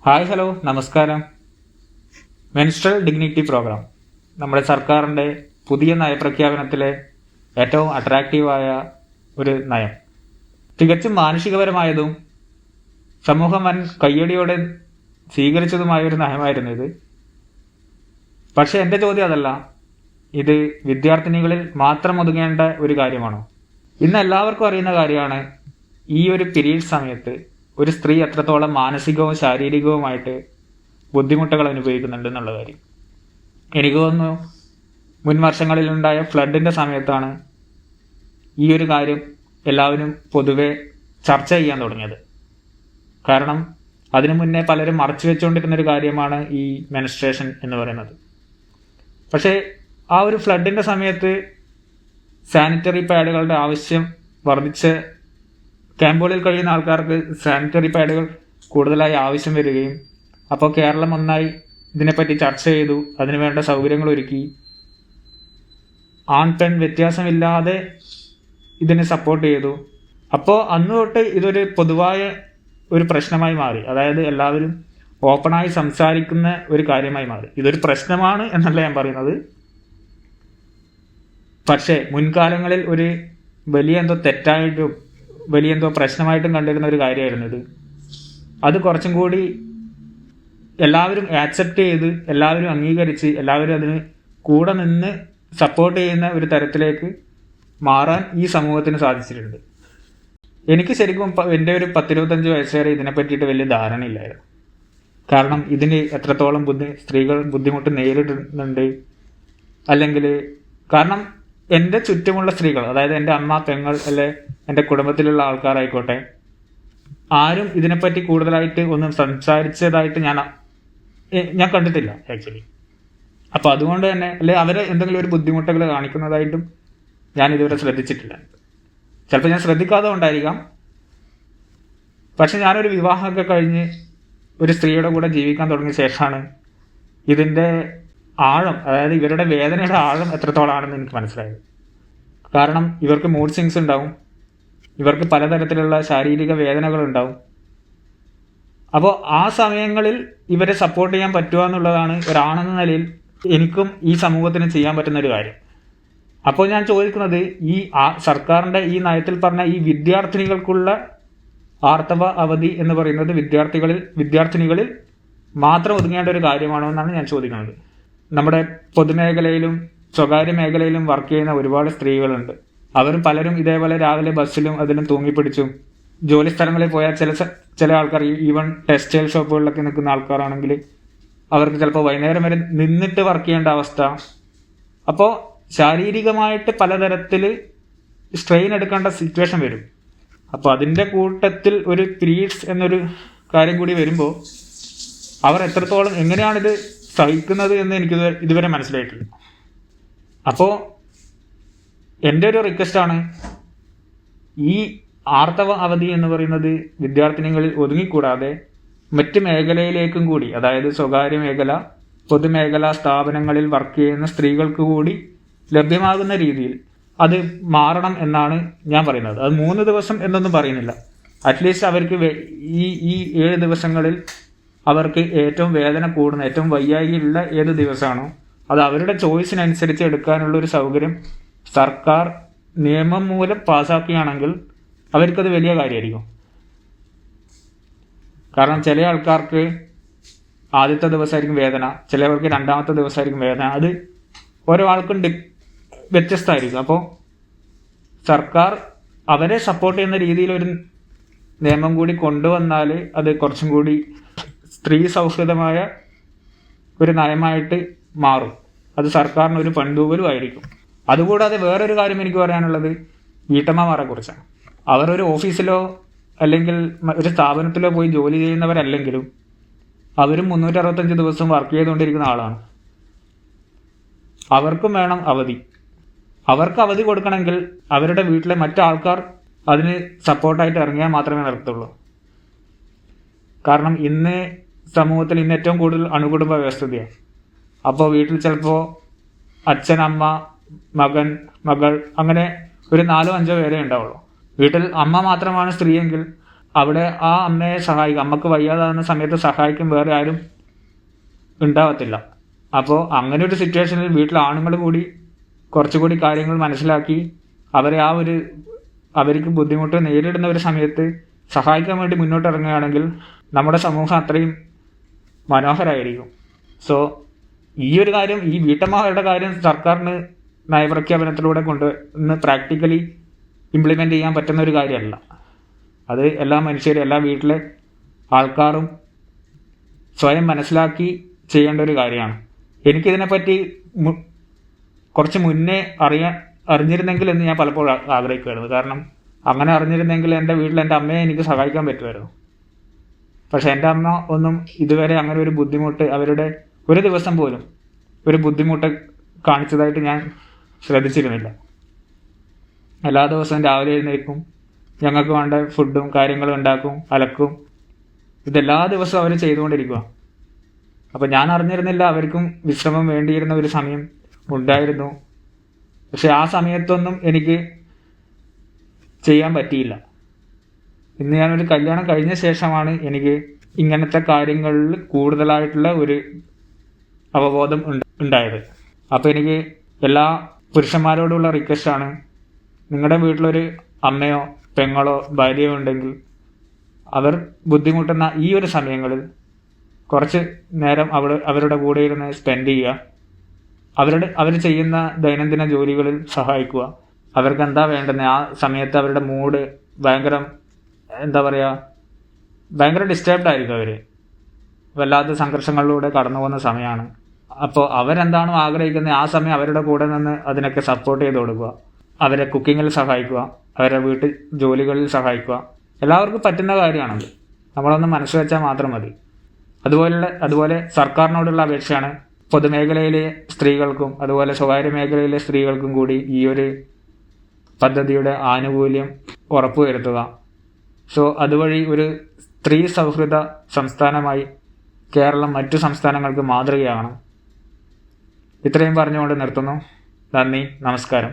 Hi, hello, നമസ്കാരം. Menstrual dignity programme നമ്മുടെ സർക്കാരിൻ്റെ പുതിയ നയപ്രഖ്യാപനത്തിലെ ഏറ്റവും അട്രാക്റ്റീവായ ഒരു നയം. തികച്ചും മാനുഷികപരമായതും സമൂഹം വൻ കയ്യടിയോടെ സ്വീകരിച്ചതുമായ ഒരു നയമായിരുന്നു ഇത്. പക്ഷെ എൻ്റെ ചോദ്യം അതല്ല, ഇത് വിദ്യാർത്ഥിനികളിൽ മാത്രം ഒതുങ്ങേണ്ട ഒരു കാര്യമാണോ? ഇന്ന് എല്ലാവർക്കും അറിയുന്ന കാര്യമാണ്, ഈ ഒരു പീരീഡ് സമയത്ത് ഒരു സ്ത്രീ എത്രത്തോളം മാനസികവും ശാരീരികവുമായിട്ട് ബുദ്ധിമുട്ടുകൾ അനുഭവിക്കുന്നുണ്ട് എന്നുള്ള കാര്യം. എനിക്ക് തോന്നുന്നു മുൻ വർഷങ്ങളിലുണ്ടായ ഫ്ലഡിൻ്റെ സമയത്താണ് ഈ ഒരു കാര്യം എല്ലാവരും പൊതുവെ ചർച്ച ചെയ്യാൻ തുടങ്ങിയത്. കാരണം അതിനു മുന്നേ പലരും മറച്ചു വെച്ചുകൊണ്ടിരുന്നൊരു കാര്യമാണ് ഈ മെൻസ്ട്രേഷൻ എന്ന് പറയുന്നത്. പക്ഷേ ആ ഒരു ഫ്ലഡിൻ്റെ സമയത്ത് സാനിറ്ററി പാഡുകളുടെ ആവശ്യം വർദ്ധിച്ച് ക്യാമ്പുകളിൽ കഴിയുന്ന ആൾക്കാർക്ക് സാനിറ്ററി പാഡുകൾ കൂടുതലായി ആവശ്യം വരികയും, അപ്പോൾ കേരളം ഒന്നായി ഇതിനെപ്പറ്റി ചർച്ച ചെയ്തു, അതിനുവേണ്ട സൗകര്യങ്ങൾ ഒരുക്കി, ആൺ പെൺ വ്യത്യാസമില്ലാതെ ഇതിനെ സപ്പോർട്ട് ചെയ്തു. അപ്പോൾ അന്ന് തൊട്ട് ഇതൊരു പൊതുവായ ഒരു പ്രശ്നമായി മാറി. അതായത് എല്ലാവരും ഓപ്പണായി സംസാരിക്കുന്ന ഒരു കാര്യമായി മാറി. ഇതൊരു പ്രശ്നമാണ് എന്നല്ല ഞാൻ പറയുന്നത്, പക്ഷേ മുൻകാലങ്ങളിൽ ഒരു വലിയ എന്തോ പ്രശ്നമായിട്ടും കണ്ടിരുന്ന ഒരു കാര്യമായിരുന്നു ഇത്. അത് കുറച്ചും കൂടി എല്ലാവരും ആക്സെപ്റ്റ് ചെയ്ത്, എല്ലാവരും അംഗീകരിച്ച്, എല്ലാവരും അതിന് കൂടെ നിന്ന് സപ്പോർട്ട് ചെയ്യുന്ന ഒരു തരത്തിലേക്ക് മാറാൻ ഈ സമൂഹത്തിന് സാധിച്ചിട്ടുണ്ട്. എനിക്ക് ശരിക്കും എൻ്റെ ഒരു 10-25 വയസ്സ് വരെ ഇതിനെ പറ്റിയിട്ട് വലിയ ധാരണയില്ലായിരുന്നു. കാരണം ഇതിന് എത്രത്തോളം സ്ത്രീകൾ ബുദ്ധിമുട്ട് നേരിടുന്നുണ്ട്, അല്ലെങ്കിൽ കാരണം എൻ്റെ ചുറ്റുമുള്ള സ്ത്രീകൾ, അതായത് എൻ്റെ അമ്മ, പെങ്ങൾ, അല്ലെ എൻ്റെ കുടുംബത്തിലുള്ള ആൾക്കാരായിക്കോട്ടെ, ആരും ഇതിനെപ്പറ്റി കൂടുതലായിട്ട് ഒന്നും സംസാരിച്ചതായിട്ട് ഞാൻ കണ്ടിട്ടില്ല ആക്ച്വലി. അപ്പോൾ അതുകൊണ്ട് തന്നെ അവരെ എന്തെങ്കിലും ഒരു ബുദ്ധിമുട്ടുകൾ കാണിക്കുന്നതായിട്ടും ഞാൻ ഇതുവരെ ശ്രദ്ധിച്ചിട്ടില്ല. ചിലപ്പോൾ ഞാൻ ശ്രദ്ധിക്കാതെ കൊണ്ടായിരിക്കാം. പക്ഷെ ഞാനൊരു വിവാഹമൊക്കെ കഴിഞ്ഞ് ഒരു സ്ത്രീയുടെ കൂടെ ജീവിക്കാൻ തുടങ്ങിയ ശേഷമാണ് ഇതിൻ്റെ ആഴം, അതായത് ഇവരുടെ വേദനയുടെ ആഴം എത്രത്തോളമാണെന്ന് എനിക്ക് മനസ്സിലായത്. കാരണം ഇവർക്ക് മൂഡ് സ്വിങ്സ് ഉണ്ടാവും, ഇവർക്ക് പലതരത്തിലുള്ള ശാരീരിക വേദനകൾ ഉണ്ടാവും. അപ്പോൾ ആ സമയങ്ങളിൽ ഇവരെ സപ്പോർട്ട് ചെയ്യാൻ പറ്റുക എന്നുള്ളതാണ് ഒരാണെന്ന നിലയിൽ എനിക്കും ഈ സമൂഹത്തിന് ചെയ്യാൻ പറ്റുന്ന ഒരു കാര്യം. അപ്പോൾ ഞാൻ ചോദിക്കുന്നത്, ഈ സർക്കാരിൻ്റെ ഈ നയത്തിൽ പറഞ്ഞ ഈ വിദ്യാർത്ഥിനികൾക്കുള്ള ആർത്തവ അവധി എന്ന് പറയുന്നത് വിദ്യാർത്ഥിനികളിൽ മാത്രം ഒതുങ്ങേണ്ട ഒരു കാര്യമാണോ എന്നാണ് ഞാൻ ചോദിക്കുന്നത്. നമ്മുടെ പൊതുമേഖലയിലും സ്വകാര്യ മേഖലയിലും വർക്ക് ചെയ്യുന്ന ഒരുപാട് സ്ത്രീകളുണ്ട്. അവരും പലരും ഇതേപോലെ രാവിലെ ബസ്സിലും അതിലും തൂങ്ങിപ്പിടിച്ചും, ജോലി സ്ഥലങ്ങളിൽ പോയാൽ ചില ആൾക്കാർ ഈവൻ ടെക്സ്റ്റൈൽ ഷോപ്പുകളിലൊക്കെ നിൽക്കുന്ന ആൾക്കാരാണെങ്കിൽ അവർക്ക് ചിലപ്പോൾ വൈകുന്നേരം വരെ നിന്നിട്ട് വർക്ക് ചെയ്യേണ്ട അവസ്ഥ. അപ്പോൾ ശാരീരികമായിട്ട് പലതരത്തിൽ സ്ട്രെയിൻ എടുക്കേണ്ട സിറ്റുവേഷൻ വരും. അപ്പോൾ അതിൻ്റെ കൂട്ടത്തിൽ ഒരു പീരീഡ്സ് എന്നൊരു കാര്യം കൂടി വരുമ്പോൾ അവർ എത്രത്തോളം എങ്ങനെയാണിത് സഹിക്കുന്നത് എന്ന് എനിക്ക് ഇതുവരെ മനസ്സിലായിട്ടില്ല. അപ്പോൾ എൻ്റെ ഒരു റിക്വസ്റ്റാണ്, ഈ ആർത്തവ അവധി എന്ന് പറയുന്നത് വിദ്യാർത്ഥിനികളിൽ ഒതുങ്ങിക്കൂടാതെ മറ്റ് മേഖലയിലേക്കും കൂടി, അതായത് സ്വകാര്യ മേഖല, പൊതുമേഖലാ സ്ഥാപനങ്ങളിൽ വർക്ക് ചെയ്യുന്ന സ്ത്രീകൾക്ക് കൂടി ലഭ്യമാകുന്ന രീതിയിൽ അത് മാറണം എന്നാണ് ഞാൻ പറയുന്നത്. അത് 3 ദിവസം എന്നൊന്നും പറയുന്നില്ല. അറ്റ്ലീസ്റ്റ് അവർക്ക് ഈ 7 ദിവസങ്ങളിൽ അവർക്ക് ഏറ്റവും വേദന കൂടുന്ന, ഏറ്റവും വയ്യായികയുള്ള ഏത് ദിവസമാണോ അത് അവരുടെ ചോയ്സിനനുസരിച്ച് എടുക്കാനുള്ള ഒരു സൗകര്യം സർക്കാർ നിയമം മൂലം പാസ്സാക്കുകയാണെങ്കിൽ അവർക്കത് വലിയ കാര്യമായിരിക്കും. കാരണം ചില ആൾക്കാർക്ക് ആദ്യത്തെ ദിവസമായിരിക്കും വേദന, ചിലവർക്ക് 2ാമത്തെ ദിവസമായിരിക്കും വേദന. അത് ഓരോ ആൾക്കും വ്യത്യസ്തമായിരിക്കും. അപ്പോൾ സർക്കാർ അവരെ സപ്പോർട്ട് ചെയ്യുന്ന രീതിയിലൊരു നിയമം കൂടി കൊണ്ടുവന്നാൽ അത് കുറച്ചും കൂടി സ്ത്രീ സൗഹൃദമായ ഒരു നയമായിട്ട് മാറും. അത് സർക്കാരിന് ഒരു പണ്ടുപോലും ആയിരിക്കും. അതുകൂടാതെ വേറൊരു കാര്യം എനിക്ക് പറയാനുള്ളത് വീട്ടമ്മമാരെ കുറിച്ചാണ്. അവർ ഒരു ഓഫീസിലോ അല്ലെങ്കിൽ ഒരു സ്ഥാപനത്തിലോ പോയി ജോലി ചെയ്യുന്നവരല്ലെങ്കിലും അവരും 365 ദിവസം വർക്ക് ചെയ്തുകൊണ്ടിരിക്കുന്ന ആളാണ്. അവർക്കും വേണം അവധി. അവർക്ക് അവധി കൊടുക്കണമെങ്കിൽ അവരുടെ വീട്ടിലെ മറ്റാൾക്കാർ അതിന് സപ്പോർട്ടായിട്ട് ഇറങ്ങിയാൽ മാത്രമേ നടത്തുള്ളൂ. കാരണം ഇന്ന് സമൂഹത്തിൽ ഏറ്റവും കൂടുതൽ അണുകുടുംബ വ്യവസ്ഥിതിയാണ്. അപ്പോൾ വീട്ടിൽ ചിലപ്പോൾ അച്ഛൻ, അമ്മ, മകൻ, മകൾ, അങ്ങനെ ഒരു 4-5 പേരെ ഉണ്ടാവുള്ളൂ. വീട്ടിൽ അമ്മ മാത്രമാണ് സ്ത്രീയെങ്കിൽ അവിടെ ആ അമ്മയെ സഹായിക്കും, അമ്മക്ക് വയ്യാതാകുന്ന സമയത്ത് സഹായിക്കും വേറെ ആരും ഉണ്ടാവത്തില്ല. അപ്പോൾ അങ്ങനെ ഒരു സിറ്റുവേഷനിൽ വീട്ടിൽ ആണുങ്ങൾ കൂടി കുറച്ചുകൂടി കാര്യങ്ങൾ മനസ്സിലാക്കി അവരെ അവർക്ക് ബുദ്ധിമുട്ട് നേരിടുന്ന ഒരു സമയത്ത് സഹായിക്കാൻ വേണ്ടി മുന്നോട്ടിറങ്ങുകയാണെങ്കിൽ നമ്മുടെ സമൂഹം അത്രയും മനോഹരമായിരിക്കും. സോ ഈ ഒരു കാര്യം, ഈ വീട്ടമ്മയുടെ കാര്യം സർക്കാരിന് നയപ്രഖ്യാപനത്തിലൂടെ ഇന്ന് പ്രാക്ടിക്കലി ഇംപ്ലിമെൻ്റ് ചെയ്യാൻ പറ്റുന്ന ഒരു കാര്യമല്ല. അത് എല്ലാ മനുഷ്യരും, എല്ലാ വീട്ടിലെ ആൾക്കാരും സ്വയം മനസ്സിലാക്കി ചെയ്യേണ്ട ഒരു കാര്യമാണ്. എനിക്കിതിനെപ്പറ്റി കുറച്ച് മുന്നേ അറിഞ്ഞിരുന്നെങ്കിൽ എന്ന് ഞാൻ പലപ്പോഴും ആഗ്രഹിക്കുമായിരുന്നു. കാരണം അങ്ങനെ അറിഞ്ഞിരുന്നെങ്കിൽ എൻ്റെ വീട്ടിൽ എൻ്റെ അമ്മയെ എനിക്ക് സഹായിക്കാൻ പറ്റുമായിരുന്നു. പക്ഷെ എൻ്റെ അമ്മ ഒന്നും ഇതുവരെ അങ്ങനെ ഒരു ബുദ്ധിമുട്ട്, അവരുടെ ഒരു ദിവസം പോലും ഒരു ബുദ്ധിമുട്ട് കാണിച്ചതായിട്ട് ഞാൻ ശ്രദ്ധിച്ചിരുന്നില്ല. എല്ലാ ദിവസവും രാവിലെ എഴുന്നേൽക്കും, ഞങ്ങൾക്ക് വേണ്ട ഫുഡും കാര്യങ്ങളും ഉണ്ടാക്കും, അലക്കും. ഇതെല്ലാ ദിവസവും അവർ ചെയ്തുകൊണ്ടിരിക്കുക. അപ്പോൾ ഞാൻ അറിഞ്ഞിരുന്നില്ല അവർക്കും വിശ്രമം വേണ്ടിയിരുന്ന ഒരു സമയം ഉണ്ടായിരുന്നു. പക്ഷെ ആ സമയത്തൊന്നും എനിക്ക് ചെയ്യാൻ പറ്റിയില്ല. ഇന്ന് ഞാനൊരു കല്യാണം കഴിഞ്ഞ ശേഷമാണ് എനിക്ക് ഇങ്ങനത്തെ കാര്യങ്ങളിൽ കൂടുതലായിട്ടുള്ള ഒരു അവബോധം ഉണ്ടായത്. അപ്പോൾ എനിക്ക് എല്ലാ പുരുഷന്മാരോടുള്ള റിക്വസ്റ്റാണ്, നിങ്ങളുടെ വീട്ടിലൊരു അമ്മയോ പെങ്ങളോ ഭാര്യയോ ഉണ്ടെങ്കിൽ അവർ ബുദ്ധിമുട്ടുന്ന ഈ ഒരു സമയങ്ങളിൽ കുറച്ച് നേരം അവരുടെ കൂടെ ഇരുന്ന് സ്പെൻഡ് ചെയ്യുക. അവർ ചെയ്യുന്ന ദൈനംദിന ജോലികളിൽ സഹായിക്കുക. അവർക്ക് എന്താ വേണ്ടുന്നത് ആ സമയത്ത് അവരുടെ മൂഡ് ഭയങ്കര ഡിസ്റ്റർബ്ഡ് ആയിരിക്കും. അവർ വല്ലാത്ത സംഘർഷങ്ങളിലൂടെ കടന്നു പോകുന്ന സമയമാണ്. അപ്പോൾ അവരെന്താണോ ആഗ്രഹിക്കുന്നത് ആ സമയം അവരുടെ കൂടെ നിന്ന് അതിനൊക്കെ സപ്പോർട്ട് ചെയ്ത് കൊടുക്കുക. അവരെ കുക്കിങ്ങിൽ സഹായിക്കുക, അവരെ വീട്ടിൽ ജോലികളിൽ സഹായിക്കുക. എല്ലാവർക്കും പറ്റുന്ന കാര്യമാണത്. നമ്മളൊന്ന് മനസ്സ് വെച്ചാൽ മാത്രം മതി. അതുപോലെ സർക്കാരിനോടുള്ള അപേക്ഷയാണ്, പൊതുമേഖലയിലെ സ്ത്രീകൾക്കും അതുപോലെ സ്വകാര്യ മേഖലയിലെ സ്ത്രീകൾക്കും കൂടി ഈ ഒരു പദ്ധതിയുടെ ആനുകൂല്യം ഉറപ്പുവരുത്തുക. സോ അതുവഴി ഒരു സ്ത്രീ സൗഹൃദ സംസ്ഥാനമായി കേരളം മറ്റു സംസ്ഥാനങ്ങൾക്ക് മാതൃകയാകണം. ഇത്രയും പറഞ്ഞുകൊണ്ട് നിർത്തുന്നു. നന്ദി, നമസ്കാരം.